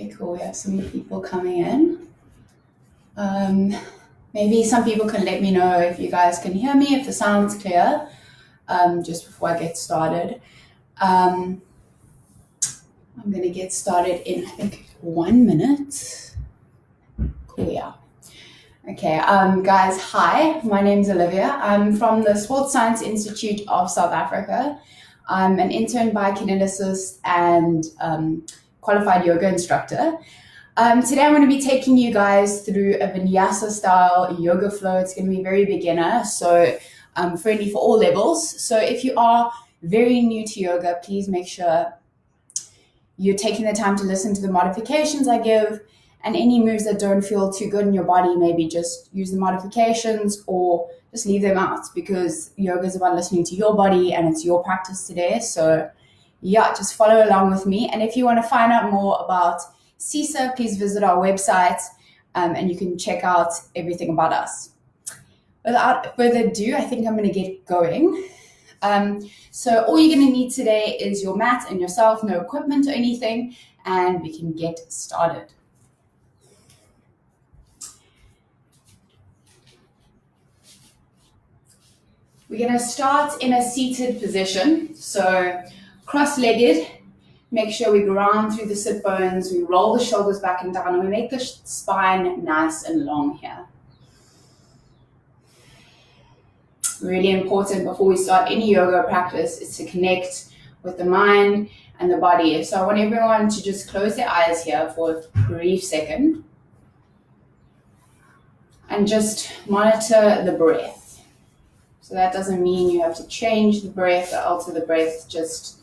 Okay, cool. We have some people coming in. Maybe some people can let me know if you guys can hear me, if the sound's clear, just before I get started. I'm going to get started in, I think, 1 minute. Cool, yeah. Okay, guys, hi. My name's Olivia. I'm from the Sports Science Institute of South Africa. I'm an intern biokineticist and qualified yoga instructor. Today I'm going to be taking you guys through a Vinyasa style yoga flow. It's going to be very beginner, so friendly for all levels. So if you are very new to yoga, please make sure you're taking the time to listen to the modifications I give, and any moves that don't feel too good in your body, maybe just use the modifications or just leave them out, because yoga is about listening to your body and it's your practice today. So yeah, just follow along with me. And if you want to find out more about CISA, please visit our website and you can check out everything about us. Without further ado, I think I'm going to get going. So all you're going to need today is your mat and yourself, no equipment or anything, and we can get started. We're going to start in a seated position, so cross-legged. Make sure we ground through the sit bones, we roll the shoulders back and down, and we make the spine nice and long here. Really important before we start any yoga practice is to connect with the mind and the body. So I want everyone to just close their eyes here for a brief second and just monitor the breath. So that doesn't mean you have to change the breath or alter the breath, just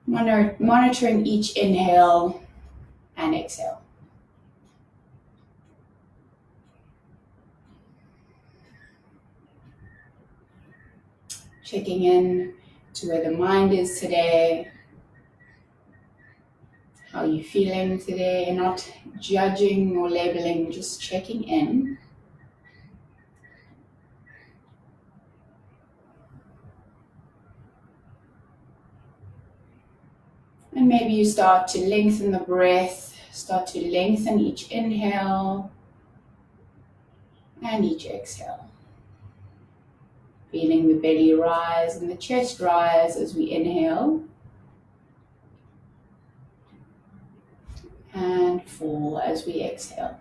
monitoring each inhale and exhale. Checking in to where the mind is today. How are you feeling today? Not judging or labeling, just checking in. And maybe you start to lengthen the breath, start to lengthen each inhale and each exhale. Feeling the belly rise and the chest rise as we inhale and fall as we exhale.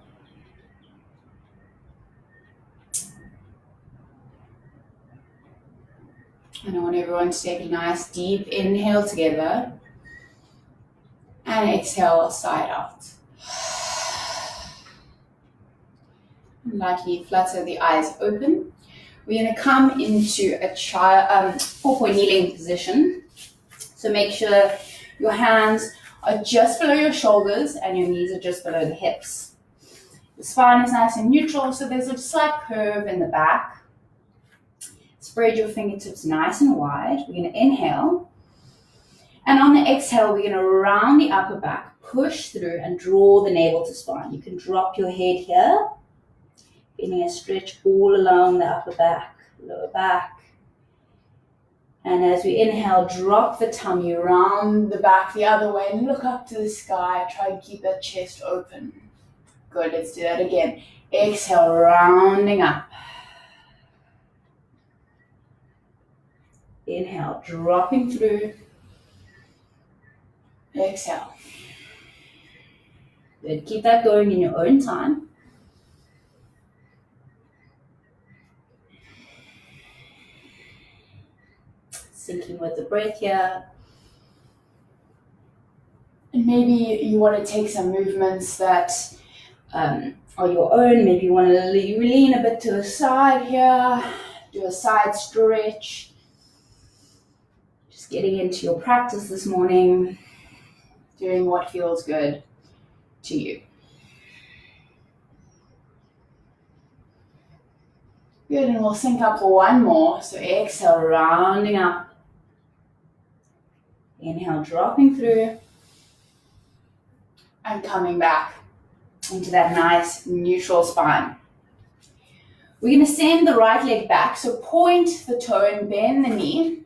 And I want everyone to take a nice deep inhale together and exhale, side out. Lightly flutter the eyes open. We're going to come into a 4-point kneeling position. So make sure your hands are just below your shoulders and your knees are just below the hips. The spine is nice and neutral, so there's a slight curve in the back. Spread your fingertips nice and wide. We're going to inhale. And on the exhale, we're going to round the upper back, push through and draw the navel to spine. You can drop your head here, feeling a stretch all along the upper back, lower back. And as we inhale, drop the tummy, round the back the other way, and look up to the sky. Try and keep that chest open. Good, let's do that again. Exhale, rounding up. Inhale, dropping through. Exhale. Good. Keep that going in your own time. Syncing with the breath here. And maybe you want to take some movements that are your own. Maybe you want to lean a bit to the side here. Do a side stretch. Just getting into your practice this morning. Doing what feels good to you. Good, and we'll sync up for one more. So exhale, rounding up. Inhale, dropping through. And coming back into that nice neutral spine. We're going to send the right leg back. So point the toe and bend the knee.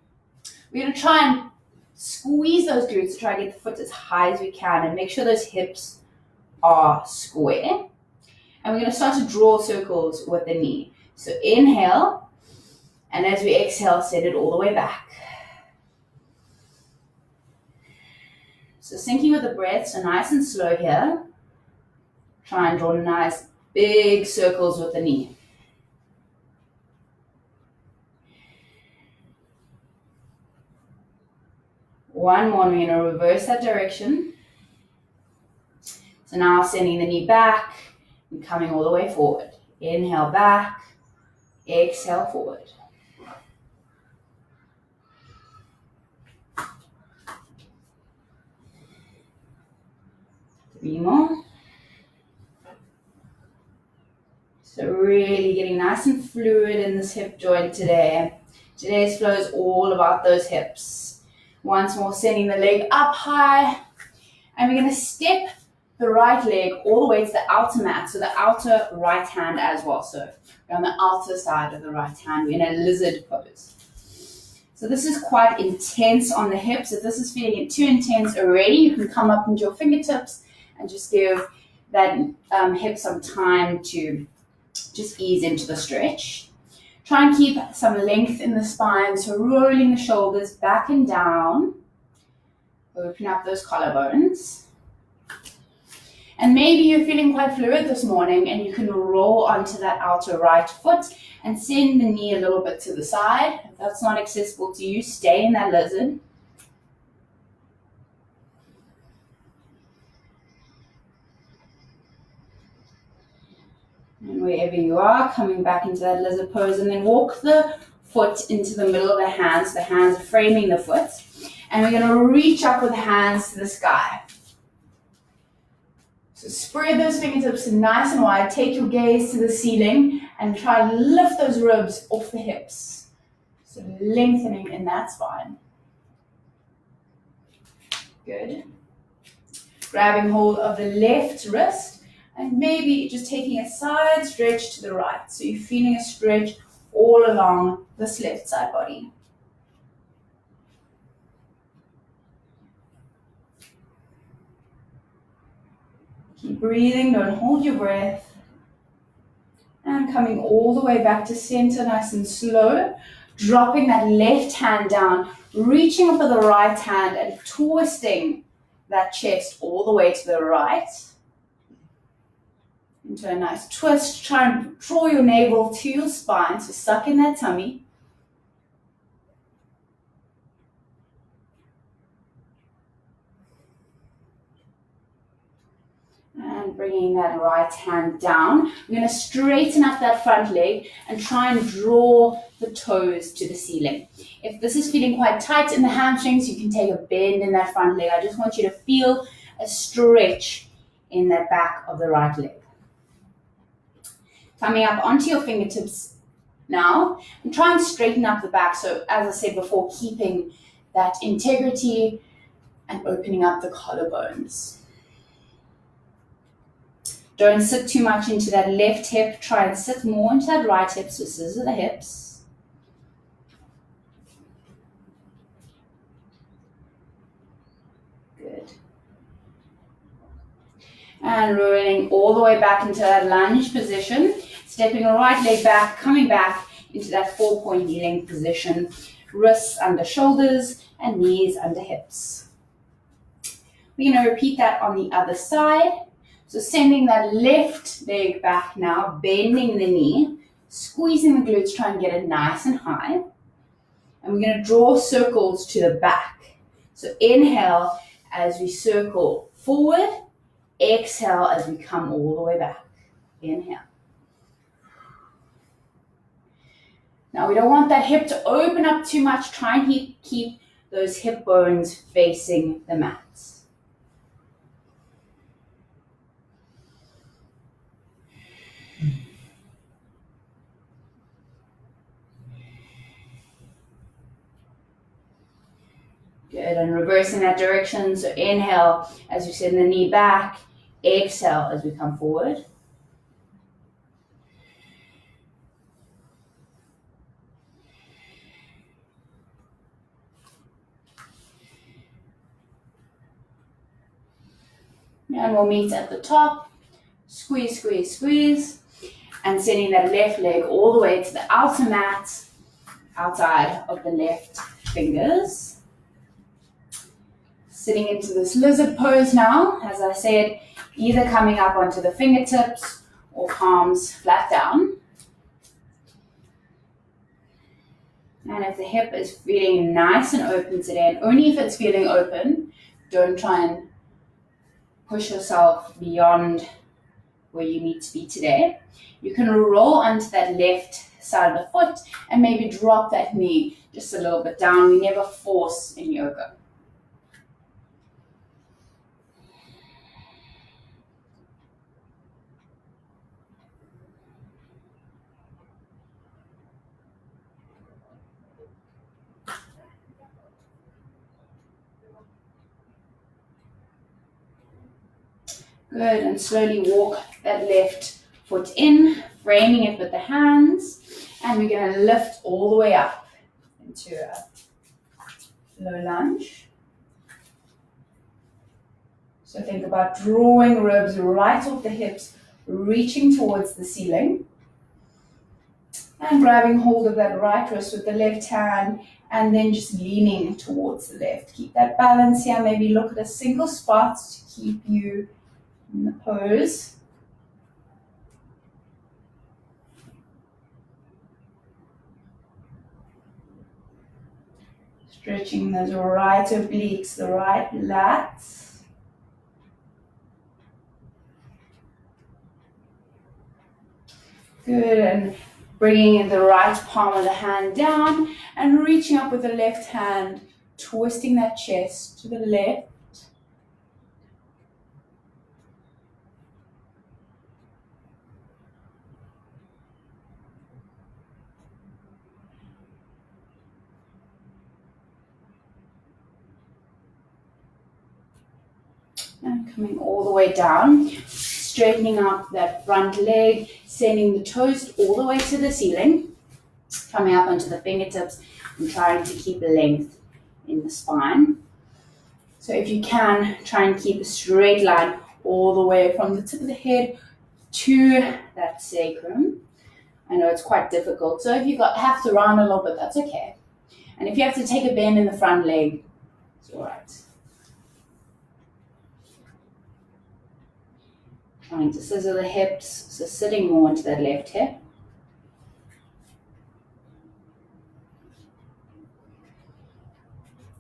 We're going to try and Squeeze those glutes to try and get the foot as high as we can and make sure those hips are square. And we're going to start to draw circles with the knee. So inhale, and as we exhale, send it all the way back. So syncing with the breath, so nice and slow here. Try and draw nice big circles with the knee. One more, we're going to reverse that direction. So now sending the knee back and coming all the way forward. Inhale back, exhale forward. Three more. So really getting nice and fluid in this hip joint today. Today's flow is all about those hips. Once more, sending the leg up high. And we're going to step the right leg all the way to the outer mat, so the outer right hand as well. So we're on the outer side of the right hand. We're in a lizard pose. So this is quite intense on the hips. If this is feeling too intense already, you can come up into your fingertips and just give that hip some time to just ease into the stretch. Try and keep some length in the spine, so rolling the shoulders back and down. Open up those collarbones. And maybe you're feeling quite fluid this morning and you can roll onto that outer right foot and send the knee a little bit to the side. If that's not accessible to you, stay in that lizard. And wherever you are, coming back into that lizard pose, and then walk the foot into the middle of the hands. The hands are framing the foot. And we're going to reach up with the hands to the sky. So spread those fingertips nice and wide. Take your gaze to the ceiling and try and lift those ribs off the hips. So lengthening in that spine. Good. Grabbing hold of the left wrist and maybe just taking a side stretch to the right. So you're feeling a stretch all along this left side body. Keep breathing, don't hold your breath. And coming all the way back to center, nice and slow. Dropping that left hand down, reaching up with the right hand and twisting that chest all the way to the right. Into a nice twist. Try and draw your navel to your spine, so suck in that tummy. And bringing that right hand down. We're going to straighten up that front leg and try and draw the toes to the ceiling. If this is feeling quite tight in the hamstrings, you can take a bend in that front leg. I just want you to feel a stretch in that back of the right leg. Coming up onto your fingertips now and try and straighten up the back. So as I said before, keeping that integrity and opening up the collarbones. Don't sit too much into that left hip. Try and sit more into that right hip. So scissor the hips. Good. And rolling all the way back into that lunge position. Stepping the right leg back, coming back into that 4-point kneeling position. Wrists under shoulders and knees under hips. We're going to repeat that on the other side. So sending that left leg back now, bending the knee, squeezing the glutes, try and get it nice and high. And we're going to draw circles to the back. So inhale as we circle forward, exhale as we come all the way back. Inhale. Now we don't want that hip to open up too much. Try and keep those hip bones facing the mat. Good, and reversing that direction. So inhale as you send the knee back. Exhale as we come forward. And we'll meet at the top. Squeeze, squeeze, squeeze. And sending that left leg all the way to the outer mat, outside of the left fingers. Sitting into this lizard pose now, as I said, either coming up onto the fingertips or palms flat down. And if the hip is feeling nice and open today, and only if it's feeling open, don't try and push yourself beyond where you need to be today. You can roll onto that left side of the foot and maybe drop that knee just a little bit down. We never force in yoga. Good, and slowly walk that left foot in, framing it with the hands, and we're going to lift all the way up into a low lunge. So think about drawing ribs right off the hips, reaching towards the ceiling, and grabbing hold of that right wrist with the left hand, and then just leaning towards the left. Keep that balance here. Maybe look at a single spot to keep you in the pose. Stretching those right obliques, the right lats. Good, and bringing the right palm of the hand down and reaching up with the left hand, twisting that chest to the left. And coming all the way down, straightening up that front leg, sending the toes all the way to the ceiling, coming up onto the fingertips and trying to keep length in the spine. So if you can, try and keep a straight line all the way from the tip of the head to that sacrum. I know it's quite difficult, so if you have to round a little bit, that's okay. And if you have to take a bend in the front leg, it's all right. Trying to scissor the hips, so sitting more into that left hip.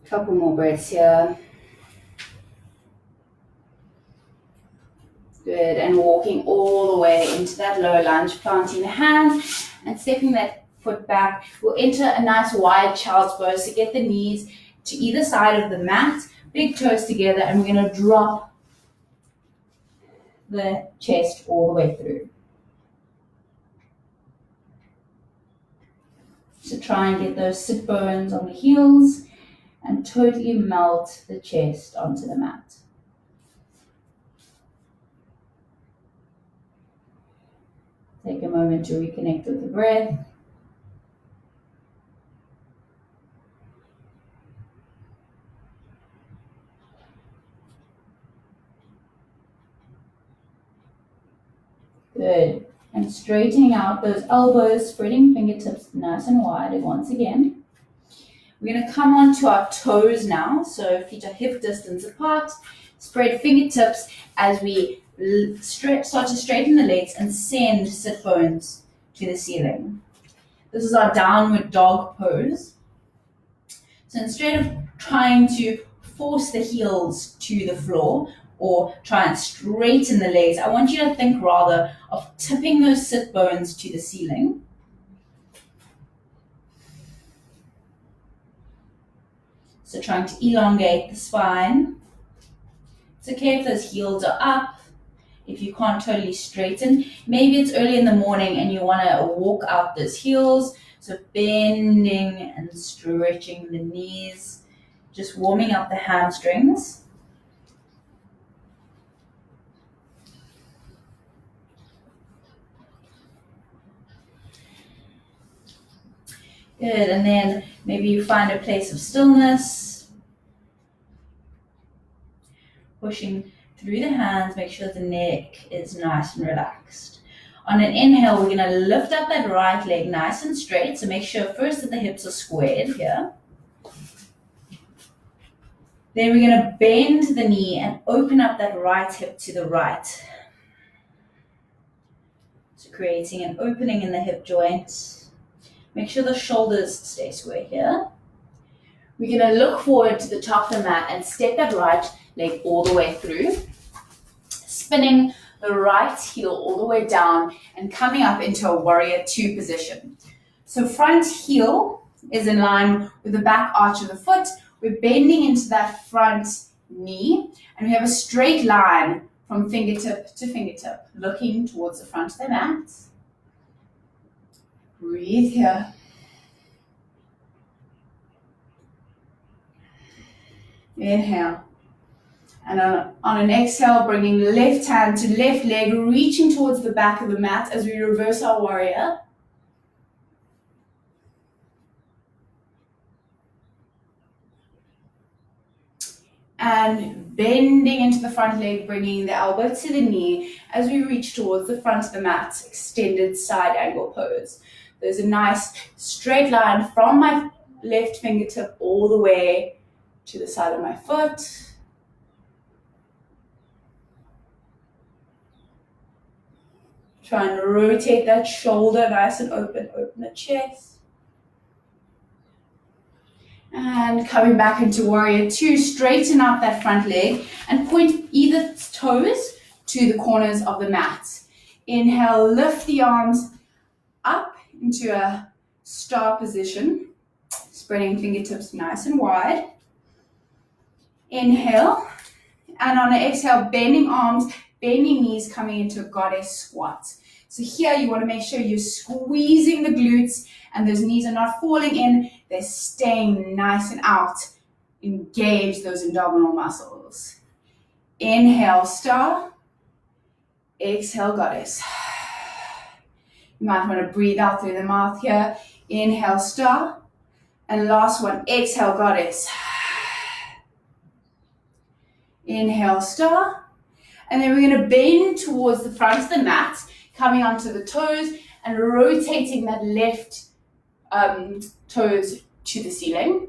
Couple more breaths here. Good, and walking all the way into that lower lunge, planting the hands and stepping that foot back. We'll enter a nice wide child's pose, so get the knees to either side of the mat, big toes together, and we're going to drop the chest all the way through. So try and get those sit bones on the heels and totally melt the chest onto the mat. Take a moment to reconnect with the breath. Good. And straightening out those elbows, spreading fingertips nice and wide once again. We're going to come onto our toes now. So feet are hip distance apart. Spread fingertips as we start to straighten the legs and send sit bones to the ceiling. This is our downward dog pose. So instead of trying to force the heels to the floor or try and straighten the legs, I want you to think rather of tipping those sit bones to the ceiling. So trying to elongate the spine. It's okay if those heels are up. If you can't totally straighten, maybe it's early in the morning and you want to walk out those heels. So bending and stretching the knees, just warming up the hamstrings. Good, and then maybe you find a place of stillness. Pushing through the hands. Make sure the neck is nice and relaxed. On an inhale, we're going to lift up that right leg nice and straight. So make sure first that the hips are squared here. Then we're going to bend the knee and open up that right hip to the right. So creating an opening in the hip joint. Make sure the shoulders stay square here. We're going to look forward to the top of the mat and step that right leg all the way through. Spinning the right heel all the way down and coming up into a warrior two position. So front heel is in line with the back arch of the foot. We're bending into that front knee and we have a straight line from fingertip to fingertip, looking towards the front of the mat. Breathe here. Inhale. And on an exhale, bringing left hand to left leg, reaching towards the back of the mat as we reverse our warrior. And bending into the front leg, bringing the elbow to the knee as we reach towards the front of the mat, extended side angle pose. There's a nice straight line from my left fingertip all the way to the side of my foot. Try and rotate that shoulder nice and open the chest. And coming back into warrior two, straighten up that front leg and point either toes to the corners of the mat. Inhale, lift the arms up into a star position, spreading fingertips nice and wide. Inhale, and on an exhale, bending arms, bending knees, coming into a goddess squat. So here you want to make sure you're squeezing the glutes and those knees are not falling in, they're staying nice and out. Engage those abdominal muscles. Inhale, star. Exhale, goddess. You might want to breathe out through the mouth here. Inhale, star. And last one, exhale, goddess. Inhale, star. And then we're going to bend towards the front of the mat, coming onto the toes and rotating that left toes to the ceiling.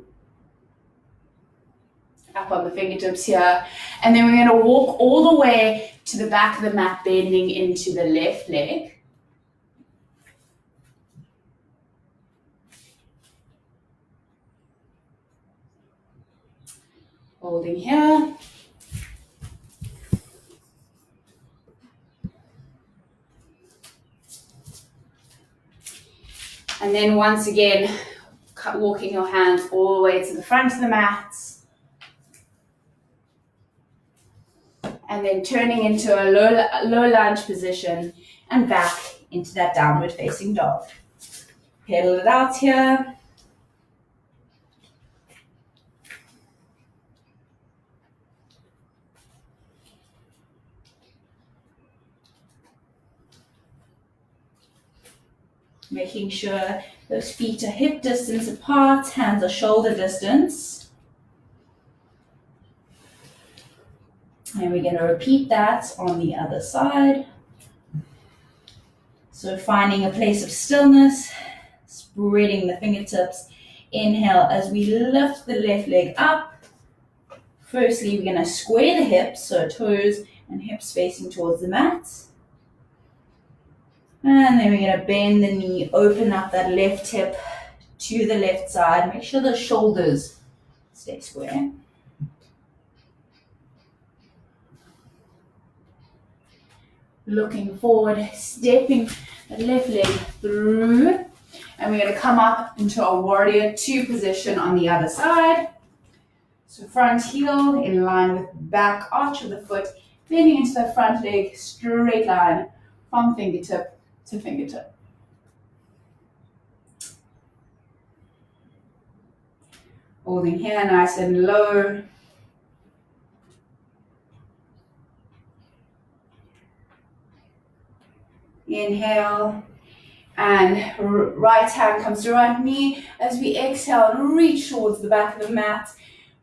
Up on the fingertips here. And then we're going to walk all the way to the back of the mat, bending into the left leg. Holding here. And then once again, walking your hands all the way to the front of the mat. And then turning into a low lunge position and back into that downward facing dog. Pedal it out here. Making sure those feet are hip distance apart, hands are shoulder distance. And we're going to repeat that on the other side. So finding a place of stillness, spreading the fingertips. Inhale as we lift the left leg up. Firstly, we're going to square the hips, so toes and hips facing towards the mat. And then we're going to bend the knee, open up that left hip to the left side. Make sure the shoulders stay square. Looking forward, stepping the left leg through. And we're going to come up into a warrior two position on the other side. So front heel in line with back arch of the foot, bending into the front leg, straight line from fingertip to fingertip. Holding here nice and low. Inhale, and right hand comes to right knee as we exhale and reach towards the back of the mat,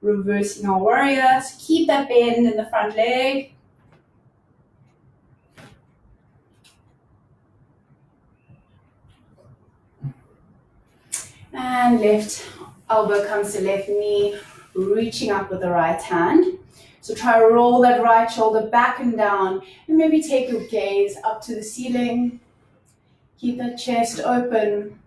reversing our warrior. So keep that bend in the front leg. And left elbow comes to left knee, reaching up with the right hand. So try to roll that right shoulder back and down, and maybe take your gaze up to the ceiling. Keep that chest open.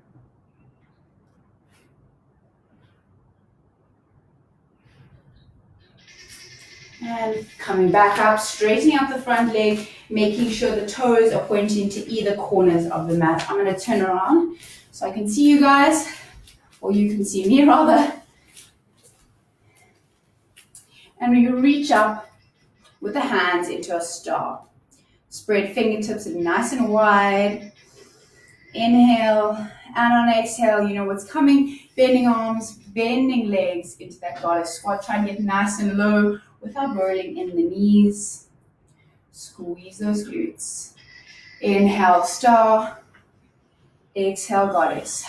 And coming back up, straightening up the front leg, making sure the toes are pointing to either corners of the mat. I'm going to turn around so I can see you guys, or you can see me rather. And you reach up with the hands into a star. Spread fingertips nice and wide. Inhale, and on exhale, you know what's coming. Bending arms, bending legs into that goddess squat. Try and get nice and low without rolling in the knees. Squeeze those glutes. Inhale, star. Exhale, goddess.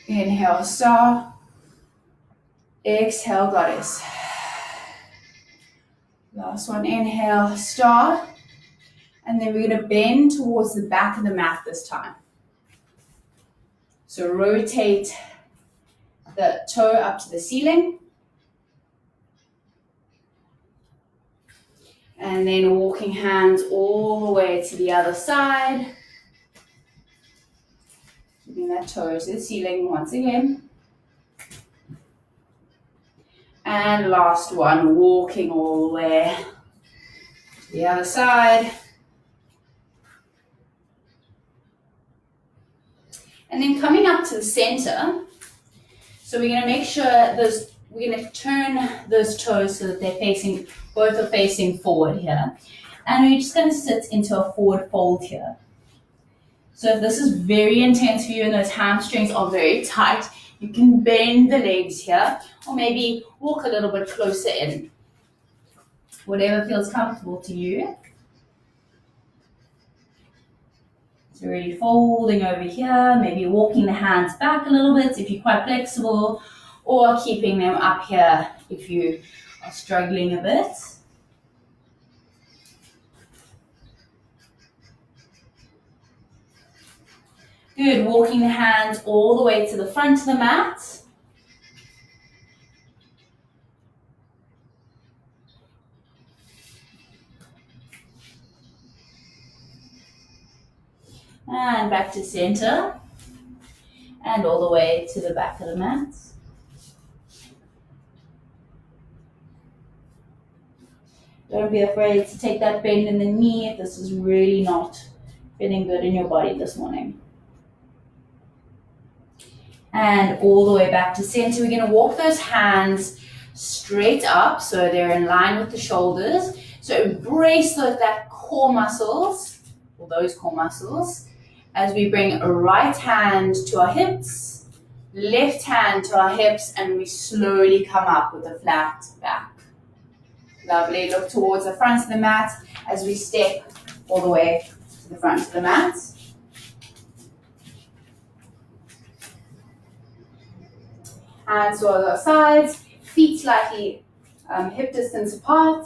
Inhale, star. Exhale, goddess. Last one, inhale, star. And then we're going to bend towards the back of the mat this time. So rotate the toe up to the ceiling. And then walking hands all the way to the other side. Keeping that toe to the ceiling once again. And last one, walking all the way to the other side. And then coming up to the center. So we're going to make sure we're going to turn those toes so that both are facing forward here. And we're just going to sit into a forward fold here. So if this is very intense for you and those hamstrings are very tight, you can bend the legs here, or maybe walk a little bit closer in. Whatever feels comfortable to you. So really folding over here, maybe walking the hands back a little bit if you're quite flexible, or keeping them up here if you are struggling a bit. Good, walking the hands all the way to the front of the mat. And back to center. And all the way to the back of the mat. Don't be afraid to take that bend in the knee if this is really not feeling good in your body this morning. And all the way back to center. We're going to walk those hands straight up so they're in line with the shoulders. So embrace that core muscles, or those core muscles, as we bring a right hand to our hips, left hand to our hips, and we slowly come up with a flat back. Lovely. Look towards the front of the mat as we step all the way to the front of the mat. Hands to our sides, feet slightly hip distance apart.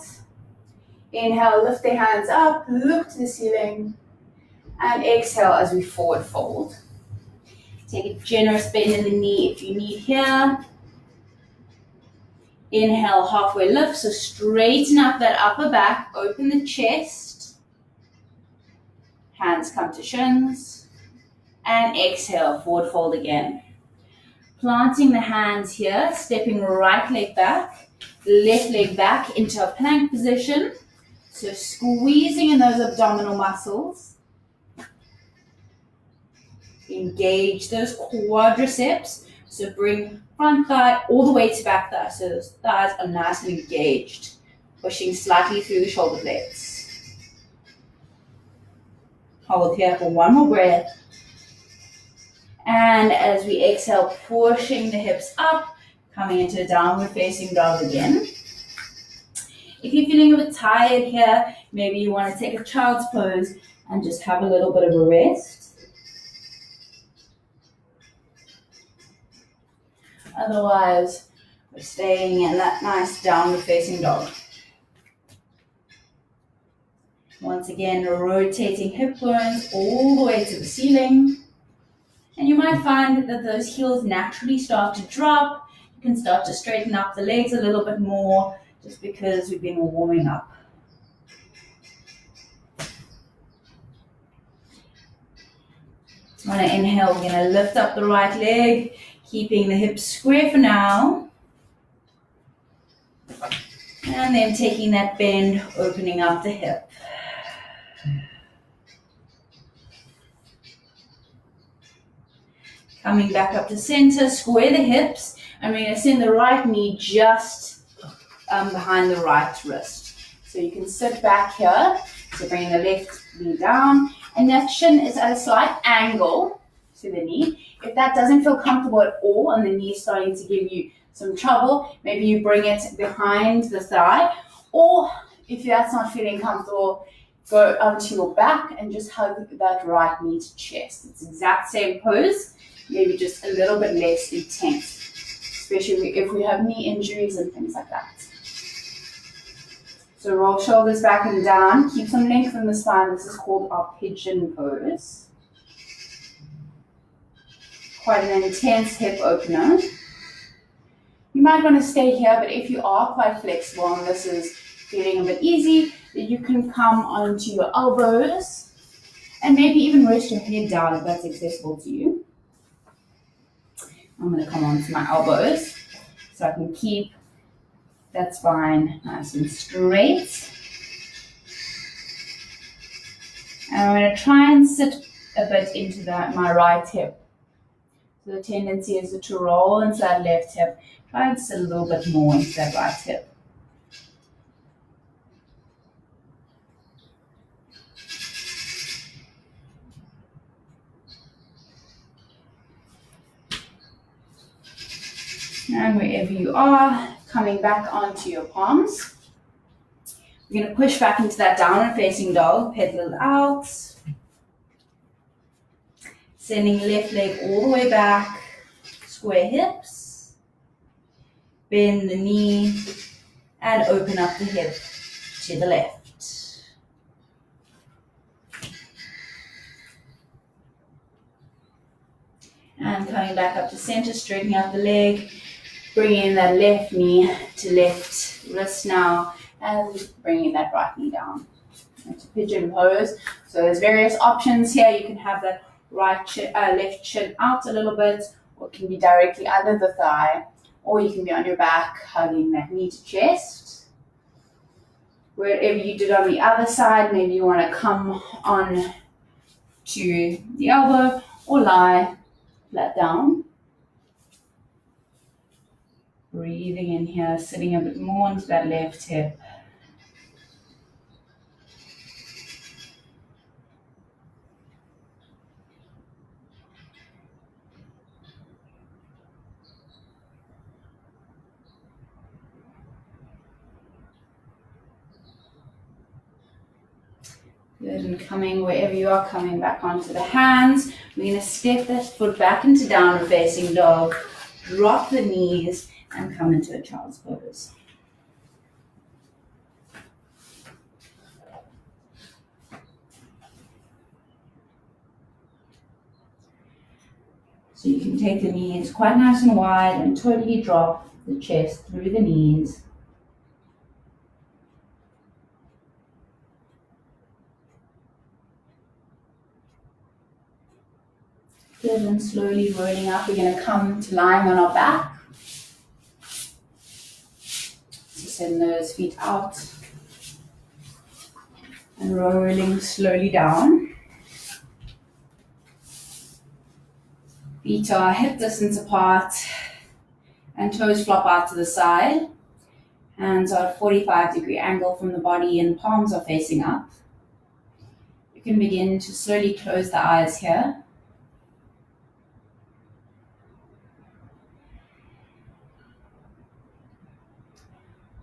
Inhale, lift the hands up, look to the ceiling. And exhale as we forward fold. Take a generous bend in the knee if you need here. Inhale, halfway lift, so straighten up that upper back, open the chest. Hands come to shins. And exhale, forward fold again. Planting the hands here, stepping right leg back, left leg back into a plank position. So squeezing in those abdominal muscles. Engage those quadriceps. So bring front thigh all the way to back thigh. So those thighs are nice and engaged. Pushing slightly through the shoulder blades. Hold here for one more breath. And as we exhale, pushing the hips up, coming into a downward facing dog again. If you're feeling a bit tired here, maybe you want to take a child's pose and just have a little bit of a rest. Otherwise, we're staying in that nice downward facing dog. Once again, rotating hip bones all the way to the ceiling. might find that those heels naturally start to drop. You can start to straighten up the legs a little bit more just because we've been warming up. On an inhale, we're going to lift up the right leg, keeping the hips square for now. And then taking that bend, opening up the hip. Coming back up to center, square the hips, and we're going to send the right knee just behind the right wrist. So you can sit back here, so bringing the left knee down, and that shin is at a slight angle to the knee. If that doesn't feel comfortable at all and the knee is starting to give you some trouble, maybe you bring it behind the thigh, or if that's not feeling comfortable, go onto your back and just hug that right knee to chest. It's the exact same pose, maybe just a little bit less intense, especially if we have knee injuries and things like that. So roll shoulders back and down, keep some length in the spine. This is called our pigeon pose. Quite an intense hip opener. You might want to stay here, but if you are quite flexible and this is feeling a bit easy, then you can come onto your elbows and maybe even rest your head down if that's accessible to you. I'm going to come onto my elbows so I can keep that spine nice and straight. And I'm going to try and sit a bit into my right hip. So the tendency is to roll into that left hip. Try and sit a little bit more into that right hip. And wherever you are, coming back onto your palms. We're going to push back into that downward facing dog, pedal out. Sending left leg all the way back, square hips. Bend the knee and open up the hip to the left. And coming back up to center, straightening out the leg. Bringing that left knee to left wrist now, and bringing that right knee down into pigeon pose. So there's various options here. You can have that left shin out a little bit, or it can be directly under the thigh, or you can be on your back, hugging that knee to chest. Wherever you did on the other side, maybe you want to come on to the elbow or lie flat down. Breathing in here, sitting a bit more into that left hip. Good, and coming wherever you are, coming back onto the hands. We're going to step that foot back into downward facing dog, drop the knees, and come into a child's pose. So you can take the knees quite nice and wide and totally drop the chest through the knees. Good, and slowly rolling up, we're going to come to lying on our back. So send those feet out and rolling slowly down. Feet are hip distance apart and toes flop out to the side. Hands are at a 45-degree angle from the body and palms are facing up. You can begin to slowly close the eyes here.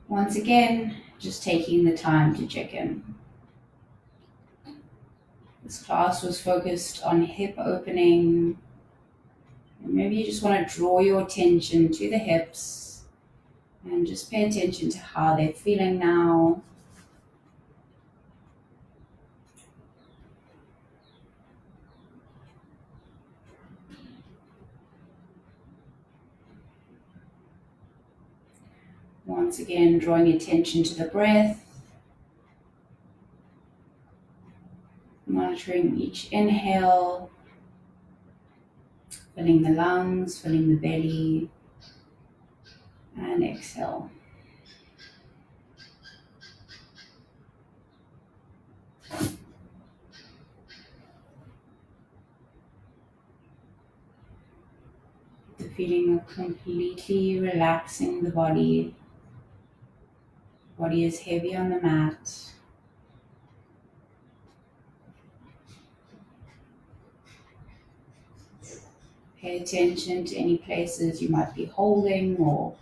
Once again, just taking the time to check in. This class was focused on hip opening. And maybe you just want to draw your attention to the hips and just pay attention to how they're feeling now. Once again, drawing attention to the breath, monitoring each inhale, filling the lungs, filling the belly, and exhale. The feeling of completely relaxing the body. Body is heavy on the mat. Pay attention to any places you might be holding or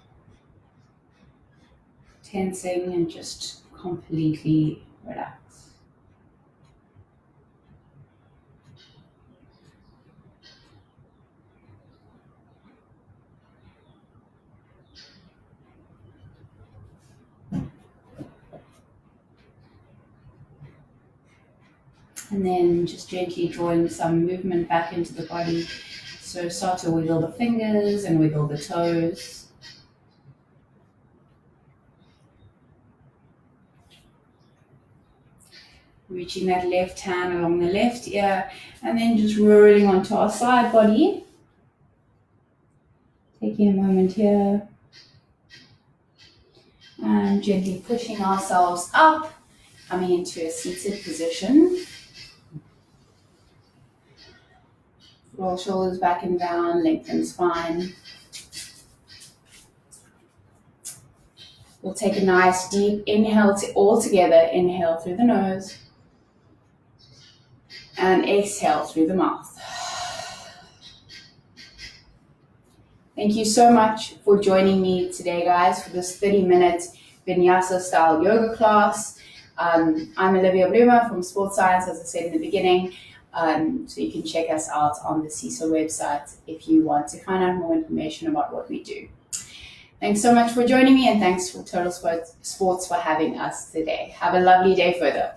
tensing, and just completely relax. And then just gently drawing some movement back into the body. So start to wiggle the fingers and wiggle the toes. Reaching that left hand along the left ear, and then just rolling onto our side body. Taking a moment here. And gently pushing ourselves up, coming into a seated position. Roll shoulders back and down, lengthen spine. We'll take a nice deep inhale all together. Inhale through the nose. And exhale through the mouth. Thank you so much for joining me today, guys, for this 30-minute Vinyasa style yoga class. I'm Olivia Bloomer from Sports Science, as I said in the beginning. So you can check us out on the CISA website if you want to find out more information about what we do. Thanks so much for joining me, and thanks for Total Sports for having us today. Have a lovely day further.